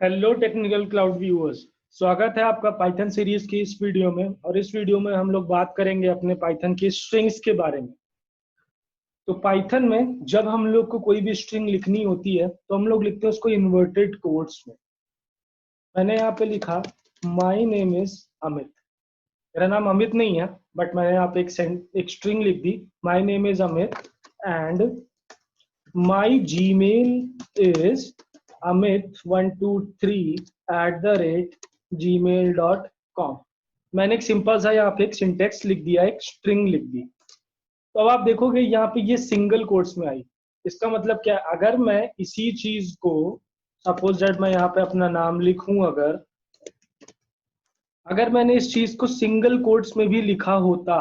Hello technical cloud viewers. स्वागत है आपका पाइथन सीरीज की इस वीडियो में। और इस वीडियो में हम लोग बात करेंगे अपने पाइथन की स्ट्रिंग्स के बारे में। तो पाइथन में जब हम लोग को कोई भी स्ट्रिंग लिखनी होती है तो हम लोग लिखते हैं उसको इन्वर्टेड कोट्स में। मैंने यहाँ पे लिखा माई नेम इज अमित। मेरा नाम अमित नहीं है, बट मैंने यहाँ पे एक स्ट्रिंग लिख दी, my name is Amit and my Gmail is amit123@gmail.com। मैंने एक सिंपल सा यहाँ पे एक सिंटेक्स लिख दिया, एक स्ट्रिंग लिख दी। तो अब आप देखोगे यहाँ पे ये सिंगल कोट्स में आई। इसका मतलब क्या है? अगर मैं इसी चीज को, सपोज दैट मैं यहाँ पे अपना नाम लिखूं, अगर मैंने इस चीज को सिंगल कोट्स में भी लिखा होता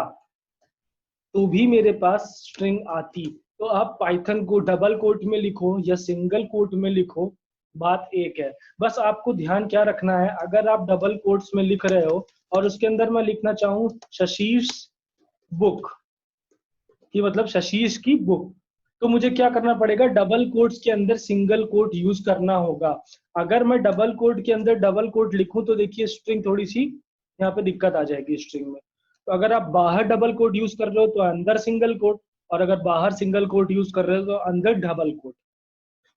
तो भी मेरे पास स्ट्रिंग आती। तो आप पाइथन को डबल कोट में लिखो या सिंगल कोट में लिखो, बात एक है। बस आपको ध्यान क्या रखना है, अगर आप डबल कोट्स में लिख रहे हो और उसके अंदर मैं लिखना चाहूँ शशीष बुक, कि मतलब शशीष की बुक, तो मुझे क्या करना पड़ेगा? डबल कोट्स के अंदर सिंगल कोट यूज करना होगा। अगर मैं डबल कोट के अंदर डबल कोट लिखूं तो देखिए स्ट्रिंग थोड़ी सी यहाँ पे दिक्कत आ जाएगी स्ट्रिंग में। तो अगर आप बाहर डबल कोट यूज कर रहे हो तो अंदर सिंगल कोट, और अगर बाहर सिंगल कोट यूज कर रहे हो तो अंदर डबल कोट।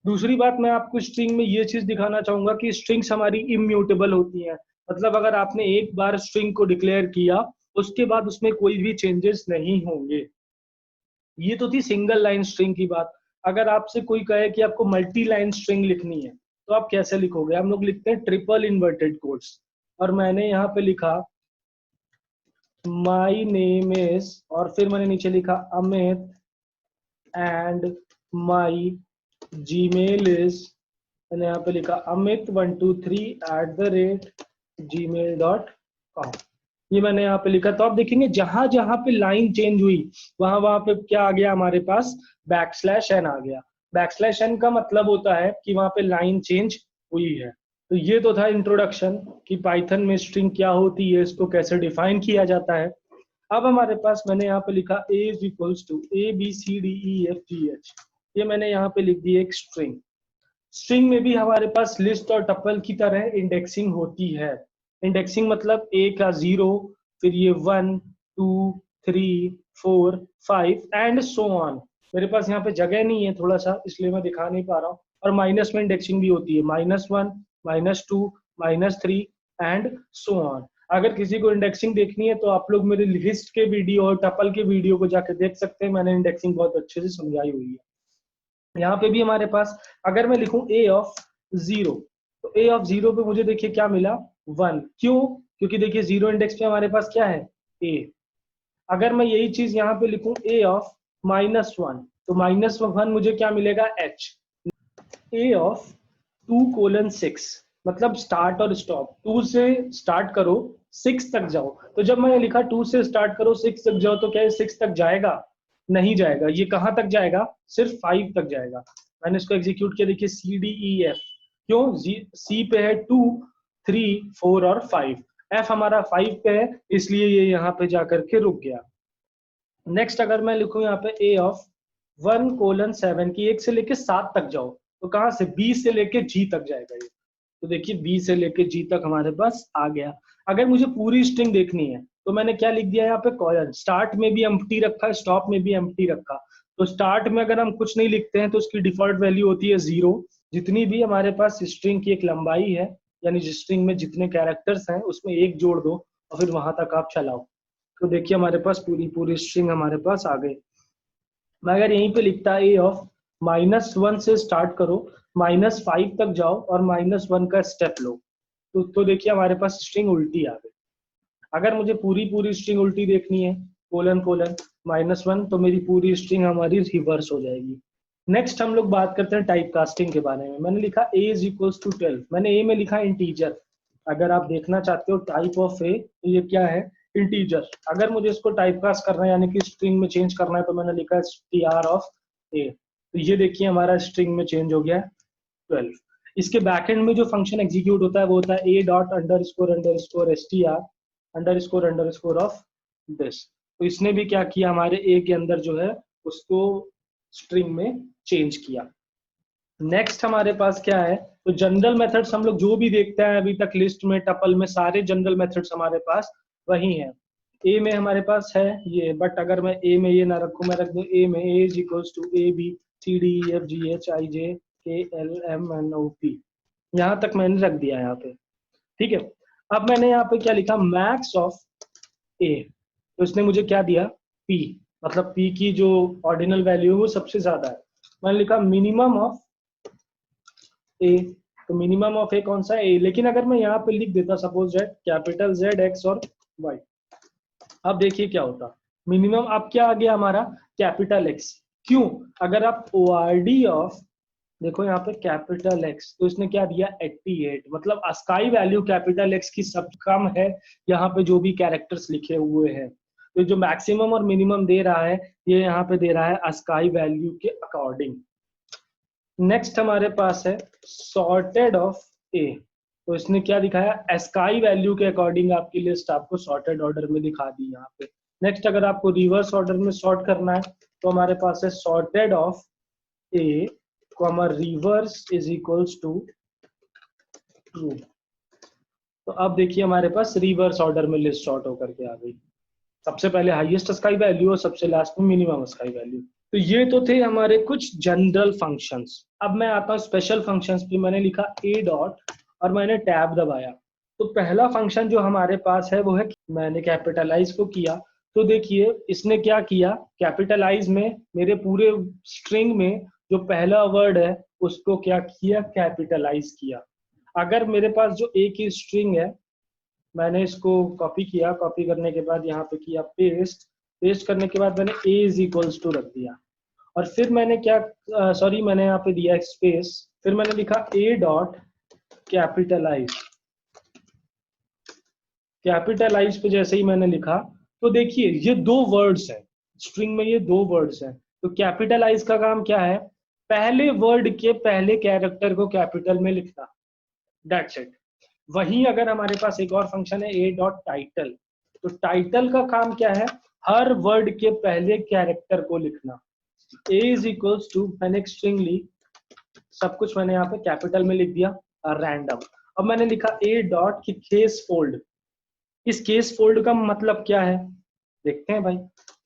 दूसरी बात, मैं आपको स्ट्रिंग में ये चीज दिखाना चाहूंगा कि स्ट्रिंग्स हमारी इम्यूटेबल होती हैं। मतलब अगर आपने एक बार स्ट्रिंग को डिक्लेयर किया उसके बाद उसमें कोई भी चेंजेस नहीं होंगे। ये तो थी सिंगल लाइन स्ट्रिंग की बात। अगर आपसे कोई कहे कि आपको मल्टी लाइन स्ट्रिंग लिखनी है तो आप कैसे लिखोगे? हम लोग लिखते हैं ट्रिपल इन्वर्टेड कोट्स। और मैंने यहाँ पे लिखा माई नेम इज, और फिर मैंने नीचे लिखा Amit and my Gmail is, मैंने यहाँ पे लिखा amit123@gmail.com। ये मैंने यहाँ पे लिखा। तो आप देखेंगे जहां जहां पे लाइन चेंज हुई वहां वहां पे क्या आ गया हमारे पास? बैकस्लैश n आ गया। बैकस्लैश n का मतलब होता है कि वहां पे लाइन चेंज हुई है। तो ये तो था इंट्रोडक्शन कि पाइथन में स्ट्रिंग क्या होती है, इसको कैसे डिफाइन किया जाता है। अब हमारे पास मैंने यहाँ पे लिखा a is equals to ABCDEFGH। ये मैंने यहाँ पे लिख दी एक स्ट्रिंग। स्ट्रिंग में भी हमारे पास लिस्ट और टपल की तरह इंडेक्सिंग होती है। इंडेक्सिंग मतलब ए का 0, फिर ये 1 2 3 4 5 एंड सो ऑन। मेरे पास यहाँ पे जगह नहीं है थोड़ा सा, इसलिए मैं दिखा नहीं पा रहा हूँ। और माइनस में इंडेक्सिंग भी होती है, -1 -2 -3 एंड सो ऑन। अगर किसी को इंडेक्सिंग देखनी है तो आप लोग मेरे लिस्ट के वीडियो और टपल के वीडियो को जाकर देख सकते हैं। मैंने इंडेक्सिंग बहुत अच्छे से समझाई हुई है। यहाँ पे भी हमारे पास अगर मैं लिखूं a ऑफ 0, तो a ऑफ 0 पे मुझे देखिए क्या मिला? 1। क्यों? क्योंकि देखिए 0 इंडेक्स पे हमारे पास क्या है? a। अगर मैं यही चीज यहाँ पे लिखूं a ऑफ -1, तो -1 मुझे क्या मिलेगा? h। a ऑफ 2:6, मतलब स्टार्ट और स्टॉप। 2 से स्टार्ट करो 6 तक जाओ। तो जब मैंने लिखा 2 से स्टार्ट करो 6 तक जाओ, तो क्या ये 6 तक जाएगा? नहीं जाएगा। ये कहां तक जाएगा? सिर्फ 5 तक जाएगा। मैंने इसको एग्जीक्यूट किया, देखिए CDEF। क्यों? सी पे है 2 3 4 और 5, एफ हमारा 5 पे है, इसलिए ये यहाँ पे जाकर के रुक गया। नेक्स्ट अगर मैं लिखूं यहाँ पे a ऑफ 1:7 की 1 से लेके 7 तक जाओ, तो कहां से? b से लेके g तक जाएगा ये। तो देखिए b से लेके g तक हमारे पास आ गया। अगर मुझे पूरी स्ट्रिंग देखनी है तो मैंने क्या लिख दिया यहाँ पे? कॉलन। स्टार्ट में भी एम्प्टी रखा, स्टॉप में भी एम्प्टी रखा। तो स्टार्ट में अगर हम कुछ नहीं लिखते हैं तो उसकी डिफॉल्ट वैल्यू होती है 0। जितनी भी हमारे पास स्ट्रिंग की एक लंबाई है, यानी जिस स्ट्रिंग में जितने कैरेक्टर्स हैं उसमें एक जोड़ दो और फिर वहां तक आप चलाओ। तो देखिए हमारे पास पूरी पूरी स्ट्रिंग हमारे पास आ गई। मैं अगर यहीं पे लिखता a ऑफ -1 से स्टार्ट करो, -5 तक जाओ और -1 का स्टेप लो, तो देखिए हमारे पास स्ट्रिंग उल्टी आ गई। अगर मुझे पूरी पूरी स्ट्रिंग उल्टी देखनी है, कोलन कोलन -1, तो मेरी पूरी स्ट्रिंग हमारी रिवर्स हो जाएगी। नेक्स्ट हम लोग बात करते हैं टाइप कास्टिंग के बारे में। मैंने लिखा a इज इक्वल्स टू 12। मैंने a में लिखा इंटीजर। अगर आप देखना चाहते हो टाइप ऑफ a, तो ये क्या है? इंटीजर। अगर मुझे इसको टाइप कास्ट करना है यानी कि स्ट्रिंग में चेंज करना है, तो मैंने लिखा str ऑफ a। तो ये देखिए हमारा स्ट्रिंग में चेंज हो गया 12। इसके बैकएंड में जो फंक्शन एग्जीक्यूट होता है वो होता है a.__str____ ऑफ दिस। तो इसने भी क्या किया? हमारे a के अंदर जो है उसको स्ट्रिंग में चेंज किया। नेक्स्ट हमारे पास क्या है, तो जनरल मेथड्स हम लोग जो भी देखते हैं अभी तक लिस्ट में, टपल में, सारे जनरल मेथड्स हमारे पास वही है। ए में हमारे पास है ये, बट अगर मैं ए में ये ना रखूं, मैं रख दूं ए में A is equals to A B C D E F G H I J K L M N O P, यहाँ तक मैंने रख दिया यहाँ पे। ठीक है, अब मैंने यहाँ पे क्या लिखा, मैक्स ऑफ ए, तो इसने मुझे क्या दिया, पी, मतलब पी की जो ऑर्डिनल वैल्यू है वो सबसे ज्यादा है। मैंने लिखा मिनिमम ऑफ ए, तो मिनिमम ऑफ ए कौन सा है, ए। लेकिन अगर मैं यहाँ पे लिख देता suppose Z, capital Z x और वाई, अब देखिए क्या होता, मिनिमम अब क्या आ गया हमारा, कैपिटल एक्स। क्यों, अगर आप ओ आर डी ऑफ, देखो यहाँ पे कैपिटल एक्स, तो इसने क्या दिया 88, मतलब अस्काई वैल्यू कैपिटल एक्स की सब कम है यहाँ पे जो भी कैरेक्टर्स लिखे हुए हैं। तो जो मैक्सिमम और मिनिमम दे रहा है ये यहाँ पे दे रहा है अस्काई वैल्यू के अकॉर्डिंग। नेक्स्ट हमारे पास है सॉर्टेड ऑफ ए, तो इसने क्या दिखाया, अस्काई वैल्यू के अकॉर्डिंग आपकी लिस्ट आपको सॉर्टेड ऑर्डर में दिखा दी यहाँ पे। नेक्स्ट अगर आपको रिवर्स ऑर्डर में सॉर्ट करना है तो हमारे पास है sorted of A comma reverse is equals to true. तो अब देखिए हमारे पास रिवर्स ऑर्डर में लिस्ट सॉर्ट होकर के आ गई, सबसे पहले हाईएस्ट स्काई वैल्यू और सबसे लास्ट में मिनिमम स्काई वैल्यू। तो ये तो थे हमारे कुछ जनरल फंक्शंस। अब मैं आता हूँ स्पेशल फंक्शंस पे। मैंने लिखा ए डॉट और मैंने टैब दबाया, तो पहला फंक्शन जो हमारे पास है वो है, मैंने कैपिटलाइज को किया, तो देखिए इसने क्या किया, कैपिटलाइज में मेरे पूरे स्ट्रिंग में जो पहला वर्ड है उसको क्या किया, कैपिटलाइज किया। अगर मेरे पास जो ए की स्ट्रिंग है, मैंने इसको कॉपी किया, कॉपी करने के बाद यहाँ पे किया पेस्ट, पेस्ट करने के बाद मैंने a इज इक्वल्स टू रख दिया, और फिर मैंने क्या, सॉरी मैंने यहाँ पे दिया स्पेस, फिर मैंने लिखा a डॉट कैपिटलाइज। कैपिटलाइज पे जैसे ही मैंने लिखा तो देखिए ये दो वर्ड्स हैं स्ट्रिंग में, ये दो वर्ड्स हैं। तो कैपिटलाइज का काम क्या है, पहले वर्ड के पहले कैरेक्टर को कैपिटल में लिखना, दैट्स इट। वहीं अगर हमारे पास एक और फंक्शन है a डॉट टाइटल, तो टाइटल का काम क्या है, हर वर्ड के पहले कैरेक्टर को लिखना। a इज इक्वल्स टू, मैंने एक स्ट्रिंग ली, सब कुछ मैंने यहाँ पे कैपिटल में लिख दिया रैंडम। अब मैंने लिखा a डॉट की केस फोल्ड। इस केस फोल्ड का मतलब क्या है, देखते हैं भाई।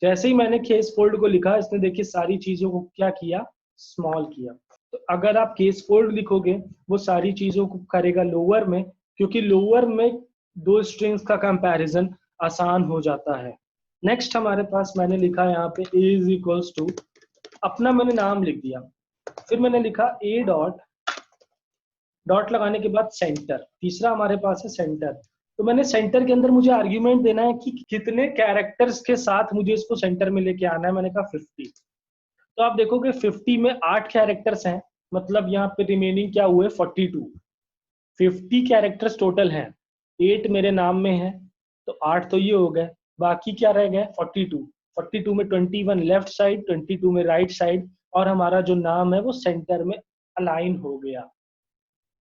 जैसे ही मैंने केस फोल्ड को लिखा, इसने देखिए सारी चीजों को क्या किया, स्मॉल किया। तो अगर आप केस फोल्ड लिखोगे वो सारी चीजों को करेगा लोअर में, क्योंकि लोअर में दो स्ट्रिंग्स का कंपैरिजन आसान हो जाता है। नेक्स्ट हमारे पास मैंने लिखा यहाँ पे a इज इक्वल्स टू, अपना मैंने नाम लिख दिया, फिर मैंने लिखा a डॉट, डॉट लगाने के बाद सेंटर, तीसरा हमारे पास है सेंटर। तो मैंने सेंटर के अंदर मुझे आर्ग्यूमेंट देना है कि कितने कैरेक्टर्स के साथ मुझे इसको सेंटर में लेके आना है, मैंने कहा 50। तो आप देखोगे 50 में 8 कैरेक्टर्स हैं, मतलब यहाँ पे रिमेनिंग क्या हुए 42। 50 कैरेक्टर्स टोटल हैं, 8 मेरे नाम में है, तो 8 तो ये हो गए, बाकी क्या रह गए 42। 42 में 21 लेफ्ट साइड, 22 में राइट साइड, और हमारा जो नाम है वो सेंटर में अलाइन हो गया।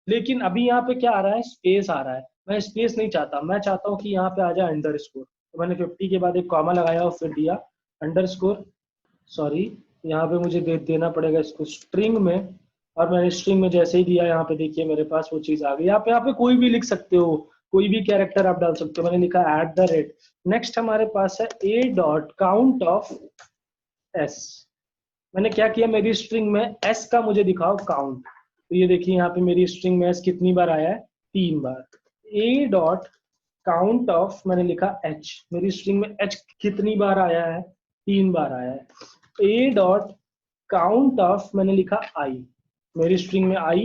लेकिन अभी यहाँ पे क्या आ रहा है, स्पेस आ रहा है। मैं स्पेस नहीं चाहता, मैं चाहता हूँ कि यहाँ पे आ जाए अंडरस्कोर। तो मैंने 50 के बाद एक कॉमा लगाया और फिर दिया अंडरस्कोर, सॉरी यहाँ पे मुझे देना पड़ेगा इसको स्ट्रिंग में, और मैंने स्ट्रिंग में जैसे ही दिया यहाँ पे देखिए मेरे पास वो चीज आ गई। यहाँ पे कोई भी लिख सकते हो, कोई भी कैरेक्टर आप डाल सकते हो। मैंने लिखा @। नेक्स्ट हमारे पास है a dot count of s। मैंने क्या किया, मेरी स्ट्रिंग में s का मुझे दिखाओ काउंट। तो ये देखिए यहाँ पे मेरी स्ट्रिंग में s कितनी बार आया है, 3 बार। a डॉट काउंट ऑफ, मैंने लिखा h, मेरी स्ट्रिंग में h कितनी बार आया है, 3 बार आया है। a डॉट काउंट ऑफ, मैंने लिखा i, मेरी स्ट्रिंग में i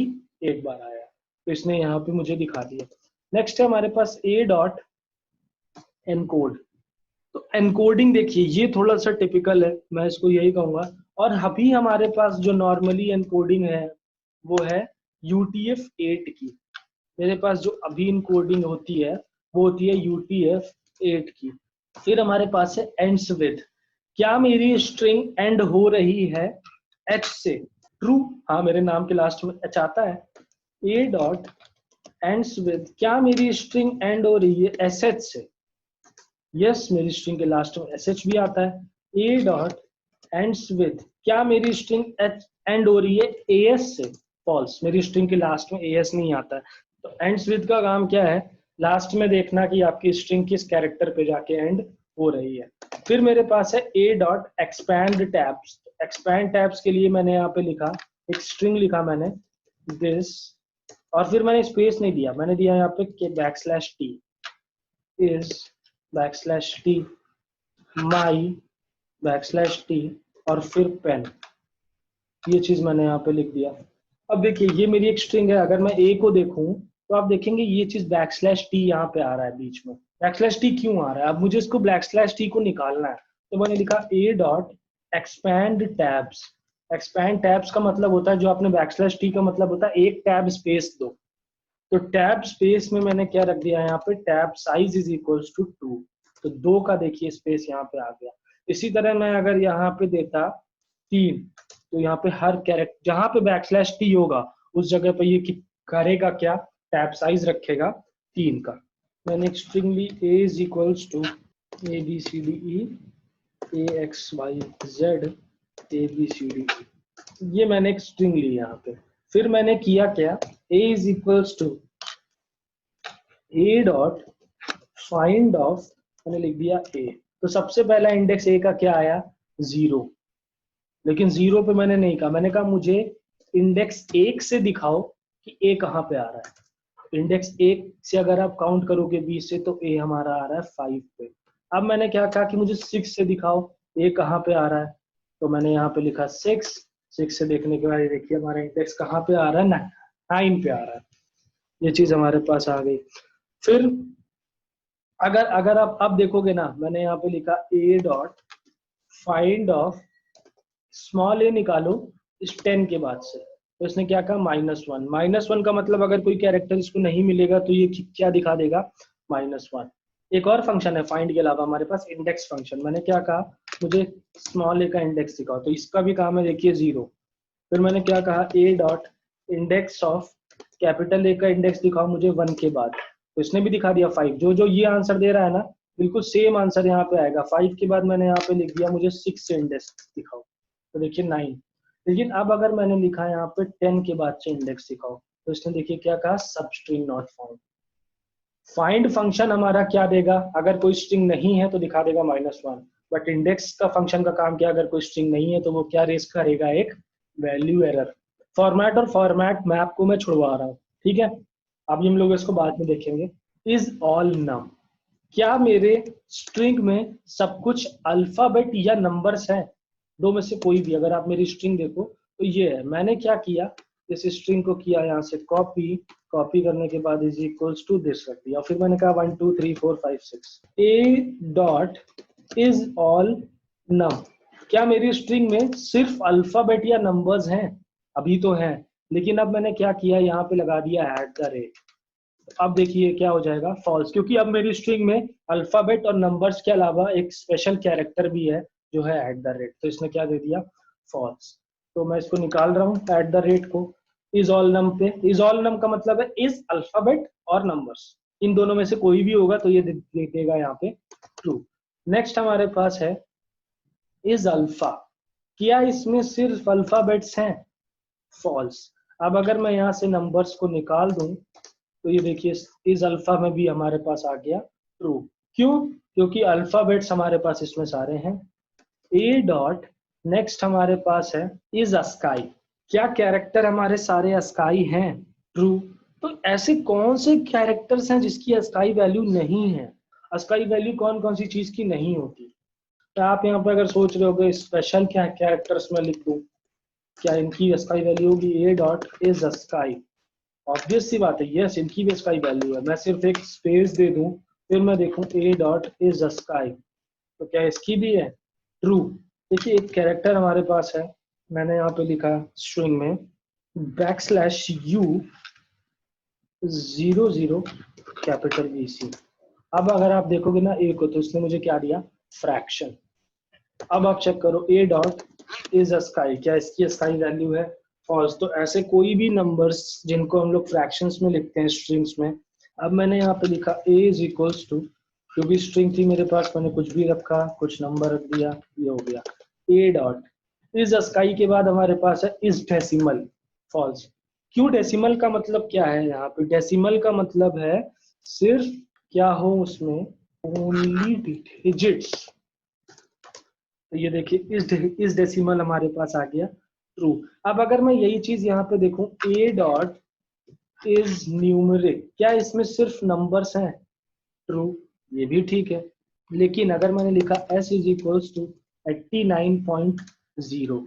1 बार आया है, तो इसने यहाँ पे मुझे दिखा दिया। नेक्स्ट है हमारे पास a डॉट एनकोड। तो एनकोडिंग देखिए ये थोड़ा सा टिपिकल है, मैं इसको यही कहूंगा। और अभी हमारे पास जो नॉर्मली एनकोडिंग है वो है UTF-8 की। मेरे पास जो अभी इनकोडिंग होती है वो होती है UTF-8 की। फिर हमारे पास है एंड्स विद, क्या मेरी स्ट्रिंग एंड हो रही है H से, ट्रू, हाँ मेरे नाम के लास्ट में H आता है। A डॉट एंड्स विद, क्या मेरी स्ट्रिंग एंड हो रही है SH से, यस मेरी स्ट्रिंग के लास्ट में SH भी आता है। A डॉट एंड्स विद, क्या मेरी स्ट्रिंग एंड हो रही है AS से, फॉल्स। मेरी स्ट्रिंग के लास्ट में एएस नहीं आता है। तो एंड्स विद का काम क्या है, लास्ट में देखना कि आपकी स्ट्रिंग किस कैरेक्टर पे जाके एंड हो रही है। फिर मेरे पास है ए dot expand tabs. Expand tabs के लिए मैंने यहाँ पे लिखा, एक स्ट्रिंग लिखा मैंने दिस, और फिर मैंने स्पेस नहीं दिया, मैंने दिया यहाँ पे backslash T is backslash T my backslash T और फिर पेन, ये चीज मैंने यहाँ पे लिख दिया। अब देखिए ये मेरी एक स्ट्रिंग है, अगर मैं ए को देखूं तो आप देखेंगे ये चीज बैकस्लैश टी यहाँ पे आ रहा है बीच में। बैकस्लैश टी क्यों आ रहा है, अब मुझे इसको बैकस्लैश टी को निकालना है, तो मैंने लिखा ए dot expand tabs. Expand tabs का मतलब होता है, जो आपने बैकस्लैश टी का मतलब होता है एक टैब स्पेस दो। तो टैब स्पेस में मैंने क्या रख दिया यहाँ पे, tab size is equals to 2। तो 2 का देखिए स्पेस यहाँ पे आ गया। इसी तरह मैं अगर यहाँ पे देता 3, तो यहाँ पे हर कैरेक्टर जहां पे बैकस्लैश टी होगा उस जगह पे ये करेगा क्या, टैब साइज रखेगा 3 का। मैंने एक स्ट्रिंग ली a is equals to A B C D E A X Y Z A B C D, ये मैंने एक स्ट्रिंग ली यहाँ पे। फिर मैंने किया क्या, a is equals to A dot find of, मैंने लिख दिया a। तो सबसे पहला इंडेक्स a का क्या आया, 0। लेकिन 0 पे मैंने नहीं कहा, मैंने कहा मुझे इंडेक्स 1 से दिखाओ कि a कहाँ पे आ रहा है। इंडेक्स 1 से अगर आप काउंट करोगे 20 से, तो a हमारा आ रहा है 5 पे। अब मैंने क्या कहा कि मुझे 6 से दिखाओ a कहाँ पे आ रहा है, तो मैंने यहाँ पे लिखा 6। 6 से देखने के बाद देखिए हमारा इंडेक्स कहाँ पे आ रहा है, 9 पे आ रहा है। ये चीज हमारे पास आ गई। फिर अगर अगर आप अब देखोगे ना, मैंने यहाँ पे लिखा a dot find of small a निकालो इस 10 के बाद से, तो इसने क्या कहा, -1। -1 का मतलब अगर कोई कैरेक्टर इसको नहीं मिलेगा तो ये क्या दिखा देगा, -1। एक और फंक्शन है फाइंड के अलावा हमारे पास, इंडेक्स फंक्शन। मैंने क्या कहा, मुझे स्मॉल a का इंडेक्स दिखाओ, तो इसका भी काम है देखिए 0। फिर मैंने क्या कहा, a dot index of capital A का इंडेक्स दिखाओ मुझे 1 के बाद, तो इसने भी दिखा दिया 5। जो जो ये आंसर दे रहा है ना, बिल्कुल सेम आंसर यहाँ पे आएगा। 5 के बाद मैंने यहाँ पे लिख दिया मुझे 6 से इंडेक्स दिखाओ, तो देखिए 9। लेकिन अब अगर मैंने लिखा यहाँ पे 10 के बाद से इंडेक्स दिखाओ, तो इसने देखिए क्या कहा, सब string not found. Find function हमारा क्या देगा, अगर कोई स्ट्रिंग नहीं है तो दिखा देगा -1, बट इंडेक्स का फंक्शन का काम क्या, अगर कोई स्ट्रिंग नहीं है तो वो क्या रेस करेगा, एक वैल्यू एरर। फॉर्मेट और फॉर्मेट मैप को मैं छुड़वा रहा हूँ, ठीक है, अभी हम लोग इसको बाद में देखेंगे। इज ऑल नम, क्या मेरे स्ट्रिंग में सब कुछ अल्फाबेट या नंबर्स हैं, दो में से कोई भी। अगर आप मेरी स्ट्रिंग देखो तो ये है। मैंने क्या किया, इस स्ट्रिंग को किया यहाँ से कॉपी, कॉपी करने के बाद इज इक्वल्स टू दिस रख दिया, फिर मैंने कहा 1 2 3 4 5 6 ए डॉट इज ऑल नम, क्या मेरी स्ट्रिंग में सिर्फ अल्फाबेट या नंबर्स हैं, अभी तो हैं, लेकिन अब मैंने क्या किया, यहाँ पे लगा दिया @। अब देखिए क्या हो जाएगा, फॉल्स, क्योंकि अब मेरी स्ट्रिंग में अल्फाबेट और नंबर्स के अलावा एक स्पेशल कैरेक्टर भी है जो है @, तो इसने क्या दे दिया, फॉल्स। तो मैं इसको निकाल रहा हूँ @, को इज ऑल नम पे। इज ऑल नम का मतलब है इज अल्फाबेट और नंबर्स, इन दोनों में से कोई भी होगा तो ये दे देगा यहाँ पे ट्रू। नेक्स्ट हमारे पास है इज अल्फा, क्या इसमें सिर्फ अल्फाबेट्स हैं, फॉल्स। अब अगर मैं यहाँ से नंबर्स को निकाल दूं, तो ये देखिए इज अल्फा में भी हमारे पास आ गया ट्रू। क्यों, क्योंकि अल्फाबेट्स हमारे पास इसमें सारे हैं। ए डॉट नेक्स्ट हमारे पास है इज अस्काई, क्या कैरेक्टर हमारे सारे अस्काई हैं, ट्रू। तो ऐसे कौन से कैरेक्टर्स हैं जिसकी अस्काई वैल्यू नहीं है, अस्काई वैल्यू कौन कौन सी चीज की नहीं होती। तो आप यहाँ पे अगर सोच रहे हो स्पेशल क्या कैरेक्टर्स में लिख दूं, क्या इनकी अस्काई वैल्यू होगी, A dot is ASCII, obvious सी बात है, यस इनकी भी स्काई वैल्यू है। मैं सिर्फ एक स्पेस दे दूं, फिर मैं देखूं ए डॉट इज स्काई, तो क्या इसकी भी है, ट्रू। देखिए एक कैरेक्टर हमारे पास है, मैंने यहाँ पे लिखा स्ट्रिंग में \u 00 कैपिटल VC। अब अगर आप देखोगे ना ए को, तो इसने मुझे क्या दिया, फ्रैक्शन। अब आप चेक करो ए डॉट इज स्काई, क्या इसकी स्काई वैल्यू है, फॉल्स। तो ऐसे कोई भी नंबर्स जिनको हम लोग फ्रैक्शंस में लिखते हैं स्ट्रिंग्स में, अब मैंने यहाँ पे लिखा a इज इक्वल्स टू, क्योंकि स्ट्रिंग थी मेरे पास, मैंने कुछ भी रखा, कुछ नंबर रख दिया, ये हो गया। ए डॉट इज स्काई के बाद हमारे पास है इज डेसिमल, फॉल्स। क्यों डेसिमल का मतलब क्या है? यहाँ पे डेसिमल का मतलब है सिर्फ क्या हो उसमें, ओनली डिजिट्स। तो ये देखिए इस डेसिमल हमारे पास आ गया ट्रू। अब अगर मैं यही चीज यहाँ पे देखूं, ए डॉट इज न्यूमरिक, क्या इसमें सिर्फ नंबर्स हैं? ट्रू, ये भी ठीक है। लेकिन अगर मैंने लिखा s इज इक्वल्स टू 89.0,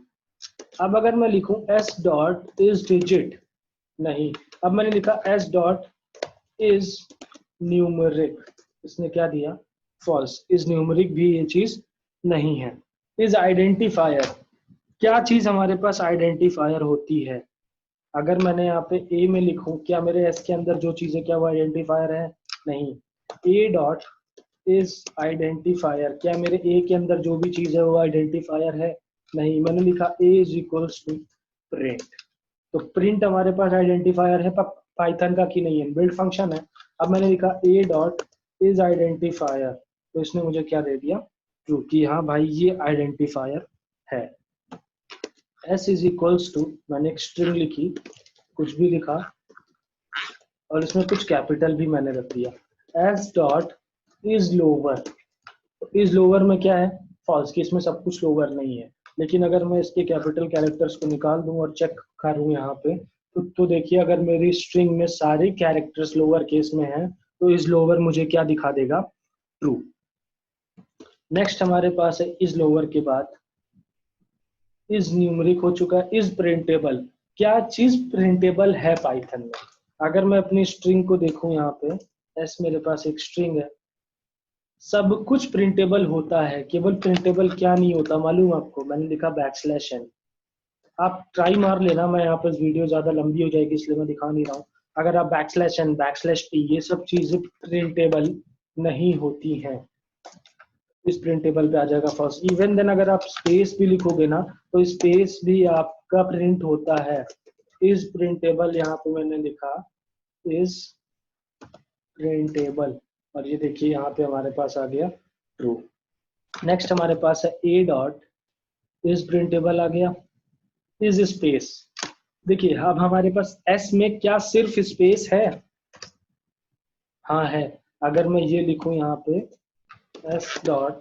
अब अगर मैं लिखूं s डॉट इज डिजिट, नहीं। अब मैंने लिखा s डॉट इज न्यूमरिक, इसने क्या दिया? फॉल्स। इज न्यूमरिक भी ये चीज नहीं है। इज आइडेंटिफायर, क्या चीज हमारे पास आइडेंटिफायर होती है? अगर मैंने यहाँ पे ए में लिखूं, क्या मेरे एस के अंदर जो चीज है क्या वो आइडेंटिफायर है? नहीं। ए डॉट इज आइडेंटिफायर, क्या मेरे ए के अंदर जो भी चीज है वो आइडेंटिफायर है? नहीं। मैंने लिखा ए इज इक्वल्स टू प्रिंट, तो प्रिंट हमारे पास आइडेंटिफायर है पाइथन का कि नहीं है? बिल्ड फंक्शन है। अब मैंने लिखा ए डॉट इज आइडेंटिफायर, तो इसने मुझे क्या दे दिया? ट्रू, कि हाँ भाई ये आइडेंटिफायर है। s इज इक्वल्स टू, मैंने एक स्ट्रिंग लिखी, कुछ भी लिखा, और इसमें कुछ कैपिटल भी मैंने रख दिया। s dot is lower, is lower में क्या है? फॉल्स, कि इसमें सब कुछ लोअर नहीं है। लेकिन अगर मैं इसके कैपिटल कैरेक्टर्स को निकाल दूं और चेक करूं यहाँ पे, तो देखिए अगर मेरी स्ट्रिंग में सारे कैरेक्टर्स लोअर केस में हैं, तो इज लोअर मुझे क्या दिखा देगा? ट्रू। नेक्स्ट हमारे पास है इज लोअर के बाद इज न्यूमरिक हो चुका है। इज प्रिंटेबल, क्या चीज प्रिंटेबल है पाइथन में? अगर मैं अपनी स्ट्रिंग को देखूं, यहाँ पे एस मेरे पास एक स्ट्रिंग है, सब कुछ प्रिंटेबल होता है, केवल प्रिंटेबल क्या नहीं होता मालूम आपको? मैंने लिखा \n। आप ट्राई मार लेना, मैं यहाँ पर वीडियो ज्यादा लंबी हो जाएगी इसलिए मैं दिखा नहीं रहा हूँ। अगर आप \n/t, ये सब चीजें प्रिंटेबल नहीं होती हैं। इस प्रिंटेबल पे आ जाएगा फर्स्ट। इवन देन अगर आप स्पेस भी लिखोगे ना, तो स्पेस भी आपका प्रिंट होता है। इज प्रिंटेबल, यहाँ पे मैंने लिखा इज प्रिंटेबल, और ये देखिए यहाँ पे हमारे पास आ गया ट्रू। नेक्स्ट हमारे पास है ए डॉट इज प्रिंटेबल आ गया। इज स्पेस, देखिए अब हमारे पास एस में क्या सिर्फ स्पेस है? हाँ है। अगर मैं ये लिखूं यहाँ पे एस डॉट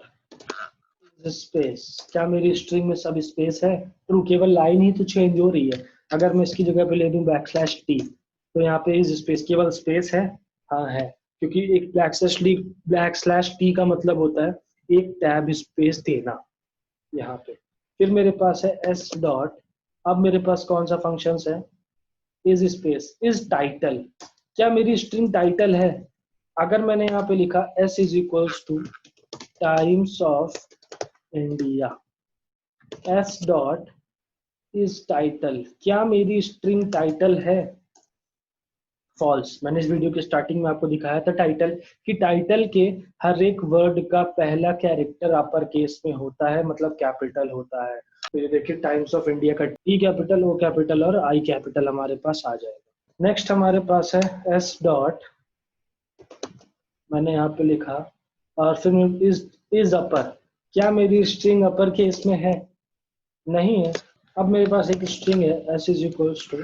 स्पेस, क्या मेरी स्ट्रिंग में सब स्पेस है? ट्रू, केवल लाइन ही तो चेंज हो रही है। अगर मैं इसकी जगह पे ले दूं \t, तो यहाँ पे इज स्पेस, केवल स्पेस है? हाँ है, क्योंकि एक \t का मतलब होता है एक टैब स्पेस देना यहाँ पे। फिर मेरे पास है एस डॉट, अब मेरे पास कौन सा फंक्शन है? इज स्पेस, इज टाइटल, क्या मेरी स्ट्रिंग टाइटल है? अगर मैंने यहाँ पे लिखा s is equals two times of India, s dot is title, क्या मेरी स्ट्रिंग टाइटल है? फॉल्स। मैंने इस वीडियो के स्टार्टिंग में आपको दिखाया था टाइटल, कि टाइटल के हर एक वर्ड का पहला कैरेक्टर अपर केस में होता है, मतलब कैपिटल होता है। तो ये देखिए टाइम्स ऑफ इंडिया का टी कैपिटल, ओ कैपिटल और आई कैपिटल हमारे पास आ जाएगा। नेक्स्ट हमारे पास है एस डॉट, मैंने यहाँ पे लिखा, और फिर इज अपर, क्या मेरी स्ट्रिंग अपर केस में है? नहीं है। अब मेरे पास एक स्ट्रिंग है s is equals to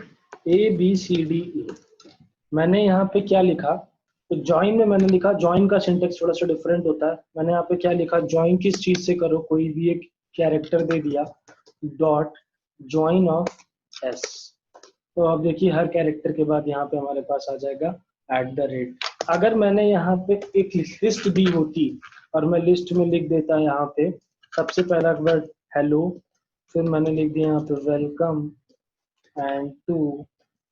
ABCDE, मैंने यहाँ पे क्या लिखा? तो जॉइन में मैंने लिखा, जॉइन का सिंटेक्स थोड़ा सा डिफरेंट होता है। मैंने यहाँ पे क्या लिखा? जॉइन किस चीज से करो, कोई भी एक कैरेक्टर दे दिया, डॉट जॉइन ऑफ s। तो अब देखिए हर कैरेक्टर के बाद यहाँ पे हमारे पास आ जाएगा @ अगर मैंने यहाँ पे एक लिस्ट दी होती और मैं लिस्ट में लिख देता यहाँ पे सबसे पहला वर्ड हेलो, फिर मैंने लिख दिया यहाँ पे वेलकम एंड टू,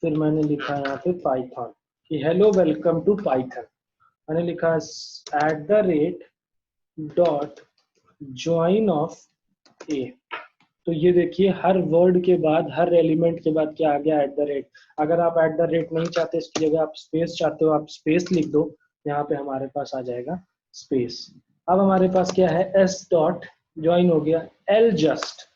फिर मैंने लिखा यहाँ पे पाइथन, कि हेलो वेलकम टू पाइथन। मैंने लिखा @ जॉइन ऑफ ए, तो ये देखिए हर वर्ड के बाद, हर एलिमेंट के बाद क्या आ गया? @ अगर आप @ नहीं चाहते, इसकी जगह आप स्पेस चाहते हो, आप स्पेस लिख दो, यहाँ पे हमारे पास आ जाएगा स्पेस। अब हमारे पास क्या है? s डॉट ज्वाइन हो गया l just,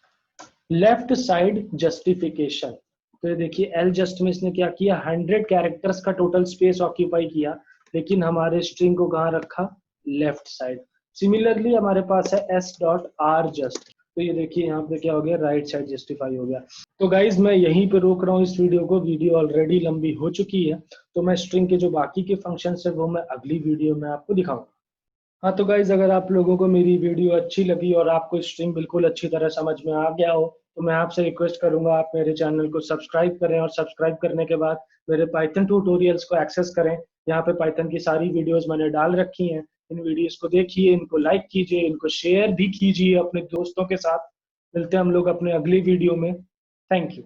left side justification. तो ये देखिए l जस्ट में इसने क्या किया? 100 कैरेक्टर्स का टोटल स्पेस ऑक्यूपाई किया, लेकिन हमारे स्ट्रिंग को कहाँ रखा? Left side. सिमिलरली हमारे पास है s डॉट r जस्ट, तो ये देखिए यहाँ पे क्या हो गया, राइट साइड जस्टिफाई हो गया। तो गाइज मैं यहीं पे रोक रहा हूँ इस वीडियो को, वीडियो ऑलरेडी लंबी हो चुकी है। तो मैं स्ट्रिंग के जो बाकी के फंक्शंस है वो मैं अगली वीडियो में आपको दिखाऊंगा। हाँ तो गाइज अगर आप लोगों को मेरी वीडियो अच्छी लगी और आपको स्ट्रिंग बिल्कुल अच्छी तरह समझ में आ गया हो, तो मैं आपसे रिक्वेस्ट करूंगा आप मेरे चैनल को सब्सक्राइब करें, और सब्सक्राइब करने के बाद मेरे पाइथन ट्यूटोरियल्स को एक्सेस करें। यहाँ पे पाइथन की सारी वीडियोस मैंने डाल रखी हैं। इन वीडियोस को देखिए, इनको लाइक कीजिए, इनको शेयर भी कीजिए अपने दोस्तों के साथ। मिलते हैं हम लोग अपने अगली वीडियो में। Thank you.